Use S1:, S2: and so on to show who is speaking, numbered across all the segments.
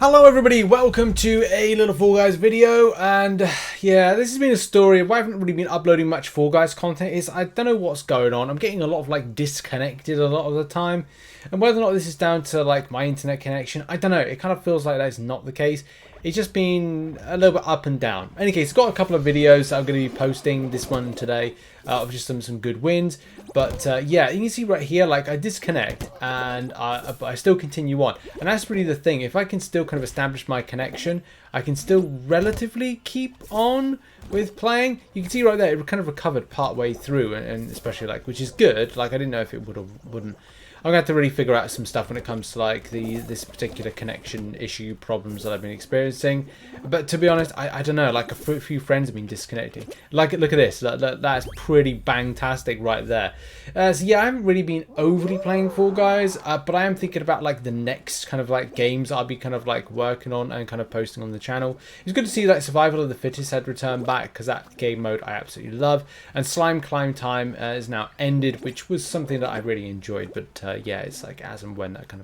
S1: Hello everybody, welcome to a little Fall Guys video, and yeah, this has been a story of why I haven't really been uploading much Fall Guys content. I don't know what's going on. I'm getting a lot of like disconnected a lot of the time, and whether or not this is down to like my internet connection, I don't know. It kind of feels like that's not the case. It's just been a little bit up and down. In any case, got a couple of videos that I'm going to be posting. This one today of just some good wins. But yeah, you can see right here, like I disconnect and I still continue on. And that's really the thing. If I can still kind of establish my connection, I can still relatively keep on with playing. You can see right there, it kind of recovered part way through, and especially like, which is good. Like I didn't know if it would or wouldn't. I'm going to have to really figure out some stuff when it comes to like this particular connection issue problems that I've been experiencing. But to be honest, I don't know, like a few friends have been disconnecting. Like, look at this, that's pretty bangtastic right there. So yeah, I haven't really been overly playing Fall Guys, but I am thinking about like the next kind of like games I'll be kind of like working on and kind of posting on the channel. It's good to see that Survival of the Fittest had returned back, because that game mode I absolutely love. And Slime Climb Time is now ended, which was something that I really enjoyed, but yeah, it's like as and when that kind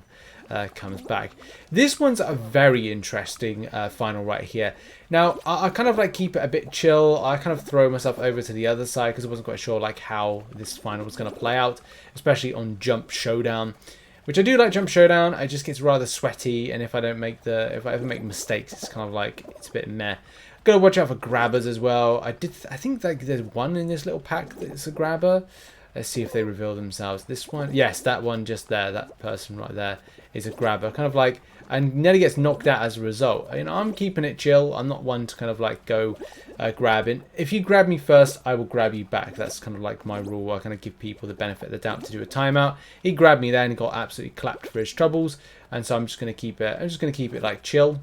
S1: of comes back. This one's a very interesting final right here. Now, I kind of like keep it a bit chill. I kind of throw myself over to the other side because I wasn't quite sure like how this final was going to play out, especially on Jump Showdown, which I do like Jump Showdown. It just gets rather sweaty, and if I don't make if I ever make mistakes, it's kind of like it's a bit meh. Gotta watch out for grabbers as well. I think like there's one in this little pack that's a grabber. Let's see if they reveal themselves. This one, yes, that one just there, that person right there is a grabber. Kind of like, and nearly gets knocked out as a result. You know, I'm keeping it chill. I'm not one to kind of like go grabbing. If you grab me first, I will grab you back. That's kind of like my rule. I kind of give people the benefit of the doubt to do a timeout. He grabbed me there and got absolutely clapped for his troubles. And so I'm just going to keep it. I'm just going to keep it like chill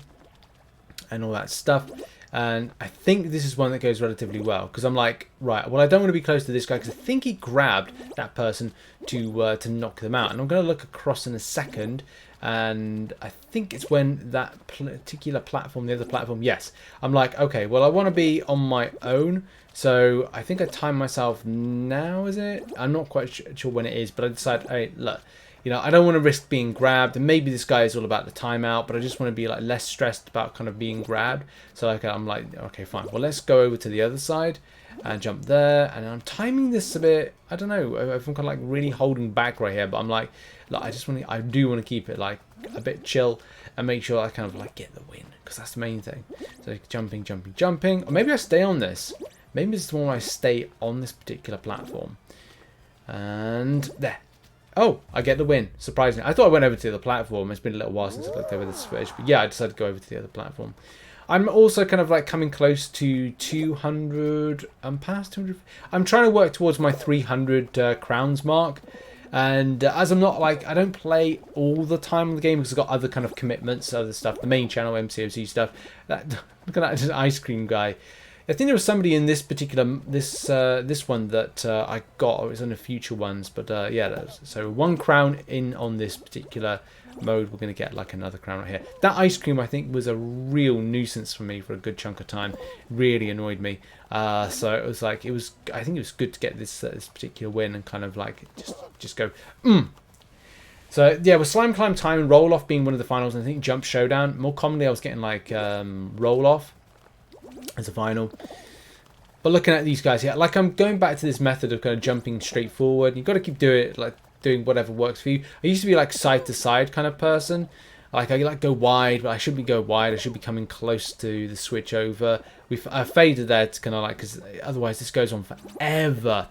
S1: and all that stuff. And I think this is one that goes relatively well, because I'm like, right, well, I don't want to be close to this guy because I think he grabbed that person to knock them out. And I'm going to look across in a second, and I think it's when that particular platform, the other platform, yes. I'm like, okay, well, I want to be on my own. So I think I time myself now, is it? I'm not quite sure when it is, but I decided, hey, look. You know, I don't want to risk being grabbed, and maybe this guy is all about the timeout, but I just want to be like less stressed about kind of being grabbed. So like I'm like, okay, fine. Well, let's go over to the other side and jump there. And I'm timing this a bit. I don't know if I'm kind of like really holding back right here, but I'm like, look, I do want to keep it like a bit chill and make sure I kind of like get the win, because that's the main thing. So jumping, jumping, jumping, or maybe I stay on this. Maybe this is the one where I stay on this particular platform. And there. Oh, I get the win. Surprisingly. I thought I went over to the other platform. It's been a little while since I looked over the Switch. But yeah, I decided to go over to the other platform. I'm also kind of like coming close to 200. I'm past 200. I'm trying to work towards my 300 crowns mark. And as I'm not like, I don't play all the time on the game because I've got other kind of commitments, other stuff. The main channel, MCOC stuff. Look at that ice cream guy. I think there was somebody in this particular this one that I got, or it's on the future ones, but yeah, so 1 crown in on this particular mode. We're going to get like another crown right here. That ice cream, I think, was a real nuisance for me for a good chunk of time. Really annoyed me. So it was like, I think it was good to get this this particular win and kind of like just go. So yeah, with Slime Climb Time and Roll Off being one of the finals, and I think Jump Showdown. More commonly, I was getting like Roll Off as a final. But looking at these guys here, like I'm going back to this method of kind of jumping straight forward. You've got to keep doing it, like doing whatever works for you. I used to be like side to side kind of person. Like I like go wide, but I shouldn't be go wide. I should be coming close to the switch over. I faded there to kind of like, because otherwise this goes on forever.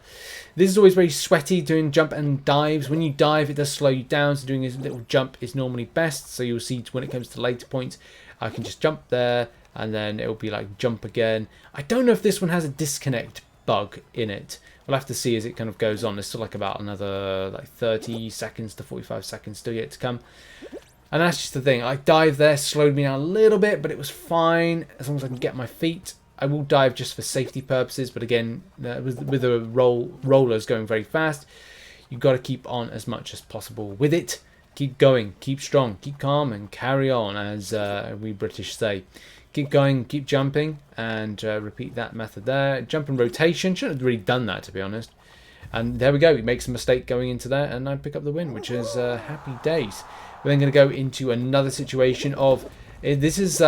S1: This is always very sweaty doing jump and dives. When you dive, it does slow you down. So doing a little jump is normally best. So you'll see when it comes to later points, I can just jump there. And then it will be like jump again. I don't know if this one has a disconnect bug in it. We'll have to see as it kind of goes on. There's still like about another like 30 seconds to 45 seconds still yet to come. And that's just the thing. I dive there, slowed me down a little bit, but it was fine as long as I can get my feet. I will dive just for safety purposes, but again, with the rollers going very fast, you've got to keep on as much as possible with it. Keep going, keep strong, keep calm, and carry on, as we British say. Keep going, keep jumping, and repeat that method there. Jump and rotation. Shouldn't have really done that, to be honest. And there we go. He makes a mistake going into there, and I pick up the win, which is happy days. We're then going to go into another situation of This is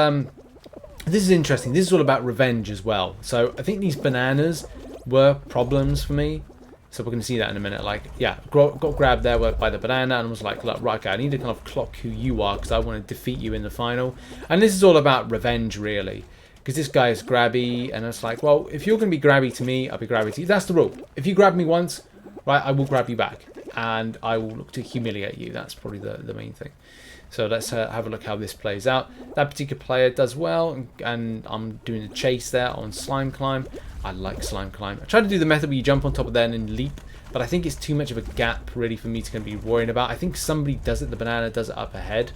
S1: interesting. This is all about revenge as well. So I think these bananas were problems for me. So we're going to see that in a minute. Like, yeah, got grabbed there by the banana and was like, look, right, okay, I need to kind of clock who you are because I want to defeat you in the final. And this is all about revenge, really. Because this guy is grabby, and it's like, well, if you're going to be grabby to me, I'll be grabby to you. That's the rule. If you grab me once, right, I will grab you back. And I will look to humiliate you. That's probably the main thing. So let's have a look how this plays out. That particular player does well, and I'm doing a chase there on Slime Climb. I like Slime Climb. I tried to do the method where you jump on top of there and then leap, but I think it's too much of a gap really for me to be worrying about. I think somebody does it, the banana does it up ahead.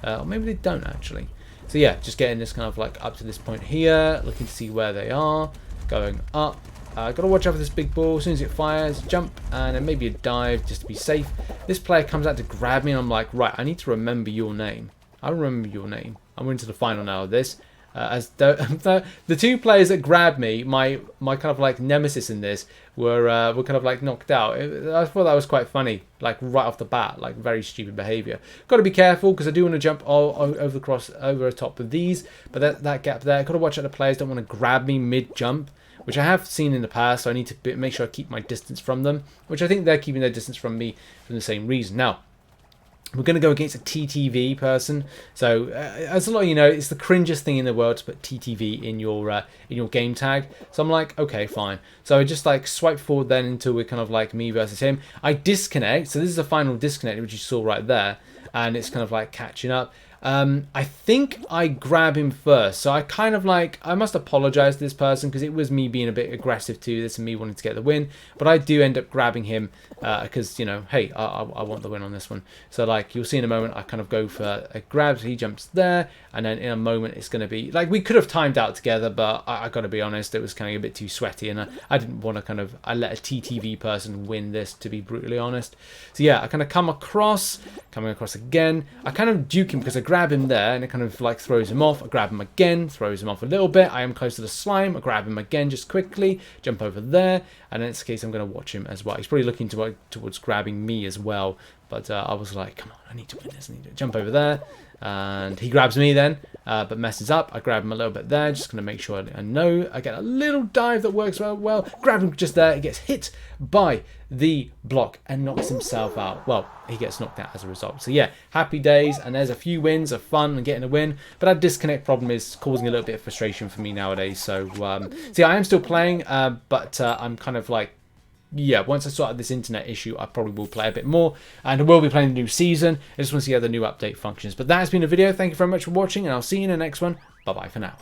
S1: Or maybe they don't actually. So yeah, just getting this kind of like up to this point here, looking to see where they are, going up. Got to watch out for this big ball. As soon as it fires, jump, and then maybe a dive just to be safe. This player comes out to grab me, and I'm like, right, I need to remember your name. I remember your name. I'm into the final now of this. As the two players that grabbed me, my kind of like nemesis in this, were kind of like knocked out. I thought that was quite funny, like right off the bat, like very stupid behaviour. Got to be careful because I do want to jump over the top of these, but that gap there. Got to watch out the players don't want to grab me mid jump, which I have seen in the past. So I need to make sure I keep my distance from them, which I think they're keeping their distance from me for the same reason. Now, we're going to go against a TTV person. So, as a lot of you know, it's the cringiest thing in the world to put TTV in your game tag. So I'm like, okay, fine. So I just like swipe forward then until we're kind of like me versus him. I disconnect. So this is a final disconnect, which you saw right there. And it's kind of like catching up. I think I grab him first. So I kind of like, I must apologize to this person because it was me being a bit aggressive to this and me wanting to get the win. But I do end up grabbing him because, you know, hey, I want the win on this one. So like you'll see in a moment, I kind of go for a grab. So he jumps there. And then in a moment, it's going to be like we could have timed out together. But I got to be honest, it was kind of a bit too sweaty. And I didn't want to I let a TTV person win this, to be brutally honest. So yeah, I kind of coming across again. I kind of duke him because I grab him there and it kind of like throws him off. I grab him again, throws him off a little bit. I am close to the slime. I grab him again just quickly, jump over there, and in this case I'm going to watch him as well. He's probably looking towards grabbing me as well, but I was like, come on, I need to win this. I need to jump over there, and he grabs me then, but messes up. I grab him a little bit there, just going to make sure I know. I get a little dive that works well. Grab him just there. He gets hit by the block and knocks himself out. Well, he gets knocked out as a result. So yeah, happy days, and there's a few wins of fun and getting a win, but that disconnect problem is causing a little bit of frustration for me nowadays. So see, I am still playing, but I'm kind of like, yeah, once I sort out this internet issue, I probably will play a bit more, and I will be playing the new season. I just want to see how the new update functions. But that has been a video. Thank you very much for watching, and I'll see you in the next one. Bye bye for now.